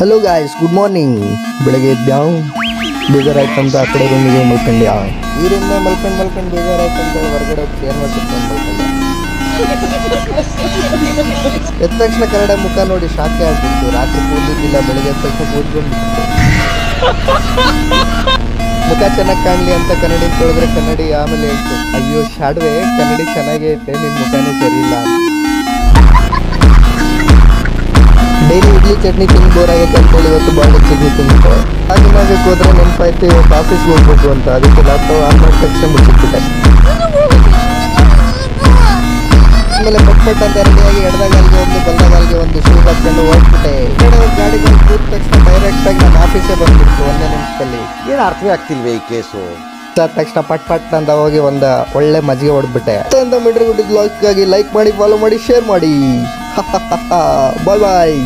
Hello guys, good morning. ಬೆಳಗ್ಗೆ ಎದ್ದಾವ್ ಬೇಜಾರಾಯ್ತಂತ ಆ ಕಡೆ ರೂಮಿಗೆ ಮಲ್ಕೊಂಡ್ಯಾ. ಈ ರೂಮ್ನ ಮಲ್ಕೊಂಡು ಬೇಜಾರಾಯ್ತಂತ ಹೊರಗಡೆ ಹೋಗಿ ಚೇರ್ ಮಾಡ್ಕೊಂಡು ಮಲ್ಕೊಂಡ. ಎದ್ದ ತಕ್ಷಣ ಕನ್ನಡ ಮುಖ ನೋಡಿ ಶಾಕೆ ಆಗ್ಬಿಡ್ತು. ರಾತ್ರಿ ಕೂದಲಿದ್ದಿಲ್ಲ, ಬೆಳಗ್ಗೆ ಎದ್ದ ತಕ್ಷಣ ಕೂದ್ಕೊಂಡ್ಬಿಟ್ಟು. ಮುಖ ಚೆನ್ನಾಗಿ ಕಾಣಲಿ ಅಂತ ಕನ್ನಡಿ ತೊಳೆದ್ರೆ ಕನ್ನಡಿ ಆಮೇಲೆ ಹೇಳ್ತು, ಅಯ್ಯೋ ಶಾಡ್ವೆ, ಕನ್ನಡಿ ಚೆನ್ನಾಗೇ ಐತೆ, ನಿನ್ನ ಮುಖನೇ ಸರಿ ಇಲ್ಲ. ಡೈಲಿ ಇಡ್ಲಿ ಚಟ್ನಿ ತಿಂದು ಬೋರ್ ಆಗೈತೆ ಅಂತೇಳಿ ಇವತ್ತು ಬಾಳೆ ಚಟ್ನಿ ತಿಂದ್ಬಿಟ್ಟೆ. ಹಾಗೆ ಮಾಡಕ್ಕೆ ಹೋದ್ರೆ ನೆನಪಾಯ್ತು ಇವತ್ತು ಆಫೀಸ್ಗೆ ಹೋಗ್ಬೇಕು ಅಂತ. ಅದಕ್ಕೆ ಲ್ಯಾಪ್ಟಾಪ್ ಆನ್ ಮಾಡಿದ ತಕ್ಷಣ ಮುಚ್ಚಿಬಿಟ್ಟೆ. ಆಮೇಲೆ ಪಟ್ ಅಂತ ರೆಡಿಯಾಗಿ ಎಡದಗಾಲಿಗೆ ಒಂದು ಬಲ್ಲಗಾಲಿಗೆ ಒಂದು ಶೂ ಹಾಕೊಂಡು ಹೋಗ್ಬಿಟ್ಟೆ. ಗಾಡಿ ಬಂದು ಕೂತ ತಕ್ಷಣ ಡೈರೆಕ್ಟ್ ಆಗಿ ನನ್ನ ಆಫೀಸೇ ಬಂದ್ಬಿಡ್ತು ಒಂದೇ ನಿಮಿಷದಲ್ಲಿ. ಏನು ಅರ್ಥವೇ ಆಗ್ತಿಲ್ವೇ ಈ ಕೇಸು? ತಕ್ಷಣ ಪಟ್ ಅಂತ ಹೋಗಿ ಒಂದು ಒಳ್ಳೆ ಮಜ್ಜಿಗೆ ಹೊಡೆದ್ಬಿಟ್ಟೆ. ಮಿಡ್ರಿ ಗುಡ್ಡಿದ ಲಾಗ್ಗಾಗಿ ಲೈಕ್ ಮಾಡಿ, ಫಾಲೋ ಮಾಡಿ, ಶೇರ್ ಮಾಡಿ. ಬಾಯ್ ಬಾಯ್.